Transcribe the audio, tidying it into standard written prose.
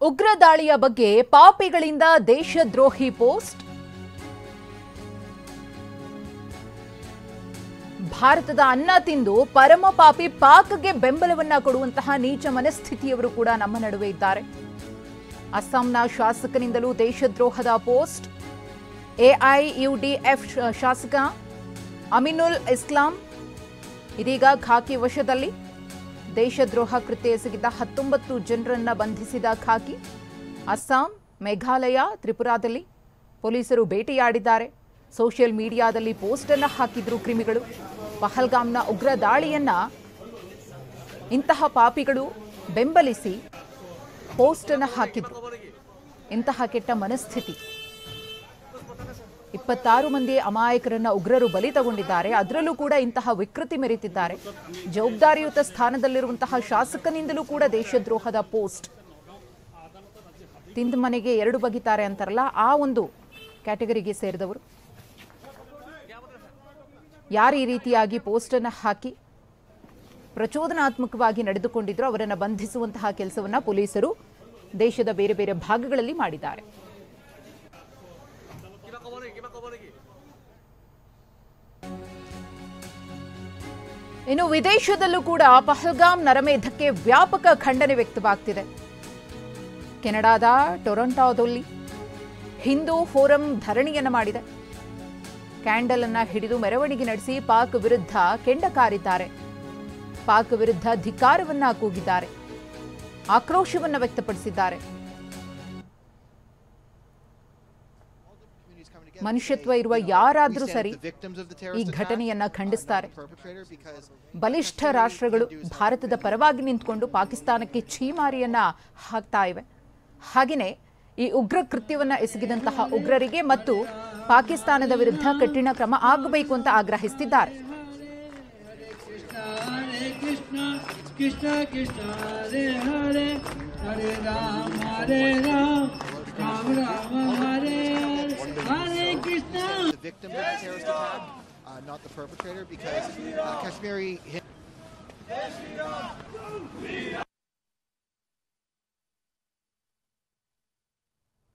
ಉಗ್ರ ದಾಳಿಯ ಬಗ್ಗೆ ಪಾಪಿಗಳಿಂದ ದೇಶದ್ರೋಹಿ ಪೋಸ್ಟ್. ಭಾರತದ ಅನ್ನ ತಿಂದು ಪರಮ ಪಾಪಿ ಪಾಕ್ಗೆ ಬೆಂಬಲವನ್ನ ಕೊಡುವಂತಹ ನೀಚ ಮನಸ್ಥಿತಿಯವರು ಕೂಡ ನಮ್ಮ ನಡುವೆ ಇದ್ದಾರೆ. ಅಸ್ಸಾಂನ ಶಾಸಕನಿಂದಲೂ ದೇಶದ್ರೋಹದ ಪೋಸ್ಟ್. ಎಐಯುಡಿಎಫ್ ಶಾಸಕ ಅಮಿನುಲ್ ಇಸ್ಲಾಂ ಇದೀಗ ಖಾಕಿ ವಶದಲ್ಲಿ. ದೇಶದ್ರೋಹ ಕೃತ್ಯ ಎಸಗಿದ 19 ಜನರನ್ನ ಬಂಧಿಸಿದ ಖಾಕಿ. ಅಸ್ಸಾಂ, ಮೇಘಾಲಯ, ತ್ರಿಪುರಾದಲ್ಲಿ ಪೊಲೀಸರು ಬೇಟೆಯಾಡಿದ್ದಾರೆ. ಸೋಷಿಯಲ್ ಮೀಡಿಯಾದಲ್ಲಿ ಪೋಸ್ಟ್ ಅನ್ನು ಹಾಕಿದ್ರು ಕ್ರಿಮಿಗಳು. ಪಹಲ್ಗಾಮ್ನ ಉಗ್ರ ದಾಳಿಯನ್ನ ಇಂತಹ ಪಾಪಿಗಳು ಬೆಂಬಲಿಸಿ ಪೋಸ್ಟ್ ಅನ್ನು ಹಾಕಿದ್ರು. ಇಂತಹ ಕೆಟ್ಟ ಮನಸ್ಥಿತಿ. 26 ಮಂದಿ ಅಮಾಯಕರನ್ನ ಉಗ್ರರು ಬಲಿ ತಗೊಂಡಿದ್ದಾರೆ. ಅದರಲ್ಲೂ ಕೂಡ ಇಂತಹ ವಿಕೃತಿ ಮೆರೆತಿದ್ದಾರೆ. ಜವಾಬ್ದಾರಿಯುತ ಸ್ಥಾನದಲ್ಲಿರುವಂತಹ ಶಾಸಕನಿಂದಲೂ ಕೂಡ ದೇಶದ್ರೋಹದ ಪೋಸ್ಟ್. ತಿಂದ ಮನೆಗೆ 2 ಬಗಿತಾರೆ ಅಂತಾರಲ್ಲ, ಆ ಒಂದು ಕ್ಯಾಟಗರಿಗೆ ಸೇರಿದವರು. ಯಾರು ಈ ರೀತಿಯಾಗಿ ಪೋಸ್ಟ್ ಅನ್ನು ಹಾಕಿ ಪ್ರಚೋದನಾತ್ಮಕವಾಗಿ ನಡೆದುಕೊಂಡಿದ್ರು ಅವರನ್ನು ಬಂಧಿಸುವಂತಹ ಕೆಲಸವನ್ನ ಪೊಲೀಸರು ದೇಶದ ಬೇರೆ ಬೇರೆ ಭಾಗಗಳಲ್ಲಿ ಮಾಡಿದ್ದಾರೆ. ಇನ್ನು ವಿದೇಶದಲ್ಲೂ ಕೂಡ ಪಹಲ್ಗಾಮ್ ನರಮೇಧಕ್ಕೆ ವ್ಯಾಪಕ ಖಂಡನೆ ವ್ಯಕ್ತವಾಗ್ತಿದೆ. ಕೆನಡಾದ ಟೊರೊಂಟೊದಲ್ಲಿ ಹಿಂದೂ ಫೋರಂ ಧರಣಿಯನ್ನ ಮಾಡಿದೆ. ಕ್ಯಾಂಡಲ್ ಅನ್ನ ಹಿಡಿದು ಮೆರವಣಿಗೆ ನಡೆಸಿ ಪಾಕ್ ವಿರುದ್ಧ ಕೆಂಡ ಕಾರಿದ್ದಾರೆ. ಪಾಕ್ ವಿರುದ್ಧ ಧಿಕ್ಕಾರವನ್ನ ಕೂಗಿದ್ದಾರೆ. ಆಕ್ರೋಶವನ್ನ ವ್ಯಕ್ತಪಡಿಸಿದ್ದಾರೆ. ಮನುಷ್ಯತ್ವ ಇರುವ ಯಾರಾದ್ರೂ ಸರಿ ಈ ಘಟನೆಯನ್ನ ಖಂಡಿಸ್ತಾರೆ. ಬಲಿಷ್ಠ ರಾಷ್ಟ್ರಗಳು ಭಾರತದ ಪರವಾಗಿ ನಿಂತುಕೊಂಡು ಪಾಕಿಸ್ತಾನಕ್ಕೆ ಛೀಮಾರಿಯನ್ನ ಹಾಕ್ತಾ ಇವೆ. ಹಾಗೆಯೇ ಈ ಉಗ್ರ ಕೃತ್ಯವನ್ನ ಎಸಗಿದಂತಹ ಉಗ್ರರಿಗೆ ಮತ್ತು ಪಾಕಿಸ್ತಾನದ ವಿರುದ್ಧ ಕಠಿಣ ಕ್ರಮ ಆಗಬೇಕು ಅಂತ ಆಗ್ರಹಿಸುತ್ತಿದ್ದಾರೆ. The victim of the terrorist attack, not the perpetrator, because Kashmiri